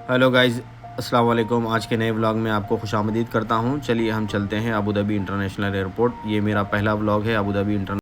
Hello guys, अस्सलाम वालेकुम। आज के नए व्लॉग में आपको खुशामदीद करता हूँ। चलिए हम चलते हैं अबू धाबी इंटरनेशनल एयरपोर्ट। ये मेरा पहला व्लॉग है अबू धाबी इंटर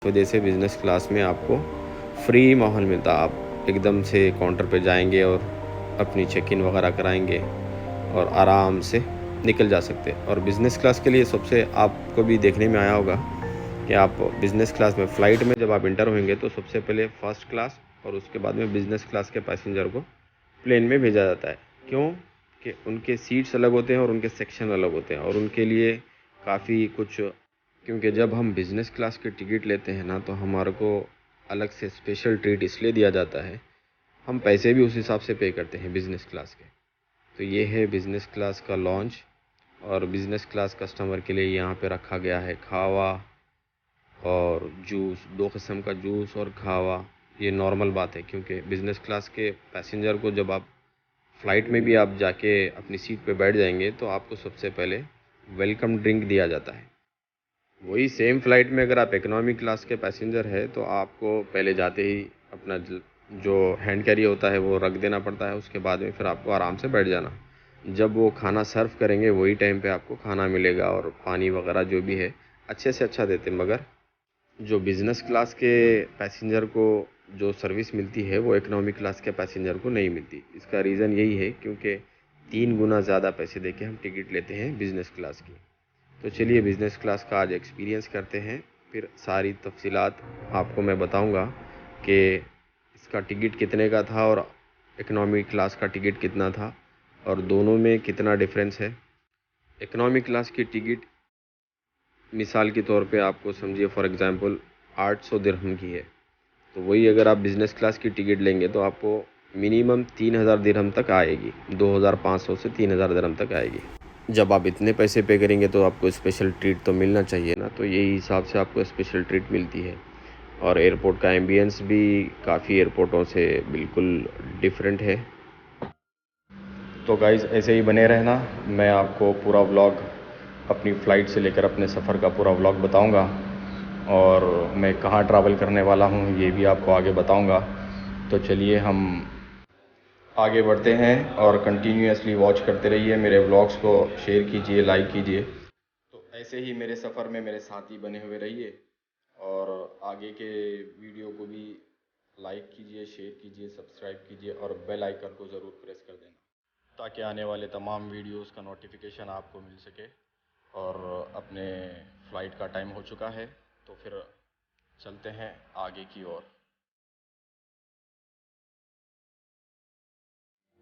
वजह से बिज़नेस क्लास में आपको फ्री माहौल मिलता। आप एकदम से काउंटर पे जाएंगे और अपनी चेक इन वगैरह कराएंगे और आराम से निकल जा सकते हैं। और बिज़नेस क्लास के लिए सबसे आपको भी देखने में आया होगा कि आप बिज़नेस क्लास में फ़्लाइट में जब आप इंटर होंगे तो सबसे पहले फ़र्स्ट क्लास और उसके बाद में बिज़नेस क्लास के पैसेंजर को प्लेन में भेजा जाता है। क्यों कि उनके सीट्स अलग होते हैं और उनके सेक्शन अलग होते हैं और उनके लिए काफ़ी कुछ, क्योंकि जब हम बिज़नेस क्लास की टिकट लेते हैं ना तो हमारे को अलग से स्पेशल ट्रीट इसलिए दिया जाता है। हम पैसे भी उस हिसाब से पे करते हैं बिज़नेस क्लास के। तो ये है बिज़नेस क्लास का लॉन्च और बिज़नेस क्लास कस्टमर के लिए यहाँ पे रखा गया है खावा और जूस, दो किस्म का जूस और खावा। ये नॉर्मल बात है क्योंकि बिज़नेस क्लास के पैसेंजर को जब आप फ़्लाइट में भी आप जाके अपनी सीट पे बैठ जाएंगे तो आपको सबसे पहले वेलकम ड्रिंक दिया जाता है। वही सेम फ़्लाइट में अगर आप इकोनॉमी क्लास के पैसेंजर हैं तो आपको पहले जाते ही अपना जो हैंड कैरी होता है वो रख देना पड़ता है। उसके बाद में फिर आपको आराम से बैठ जाना। जब वो खाना सर्व करेंगे वही टाइम पे आपको खाना मिलेगा और पानी वगैरह जो भी है अच्छे से अच्छा देते हैं। मगर जो बिज़नेस क्लास के पैसेंजर को जो सर्विस मिलती है वो इकोनॉमी क्लास के पैसेंजर को नहीं मिलती। इसका रीज़न यही है क्योंकि 3 गुना ज़्यादा पैसे देके हम टिकट लेते हैं बिज़नेस क्लास की। तो चलिए बिज़नेस क्लास का आज एक्सपीरियंस करते हैं, फिर सारी तफसीलात आपको मैं बताऊंगा कि इसका टिकट कितने का था और इकोनॉमी क्लास का टिकट कितना था और दोनों में कितना डिफरेंस है। इकोनॉमी क्लास की टिकट मिसाल के तौर पे आपको समझिए फॉर एग्ज़ाम्पल 800 दिरहम की है। तो वही अगर आप बिज़नेस क्लास की टिकट लेंगे तो आपको मिनिमम 3000 दिरहम तक आएगी, 2500 से 3000 दिरहम तक आएगी। जब आप इतने पैसे पे करेंगे तो आपको स्पेशल ट्रीट तो मिलना चाहिए ना, तो यही हिसाब से आपको स्पेशल ट्रीट मिलती है। और एयरपोर्ट का एम्बियंस भी काफ़ी एयरपोर्टों से बिल्कुल डिफरेंट है। तो गाइज़ ऐसे ही बने रहना, मैं आपको पूरा व्लॉग अपनी फ़्लाइट से लेकर अपने सफ़र का पूरा व्लॉग बताऊंगा और मैं कहाँ ट्रैवल करने वाला हूँ ये भी आपको आगे बताऊंगा। तो चलिए हम आगे बढ़ते हैं और कंटिन्यूअसली वॉच करते रहिए मेरे व्लॉग्स को, शेयर कीजिए, लाइक कीजिए। तो ऐसे ही मेरे सफ़र में मेरे साथ ही बने हुए रहिए और आगे के वीडियो को भी लाइक कीजिए, शेयर कीजिए, सब्सक्राइब कीजिए और बेल आइकन को ज़रूर प्रेस कर देना ताकि आने वाले तमाम वीडियोस का नोटिफिकेशन आपको मिल सके। और अपने फ़्लाइट का टाइम हो चुका है तो फिर चलते हैं आगे की ओर।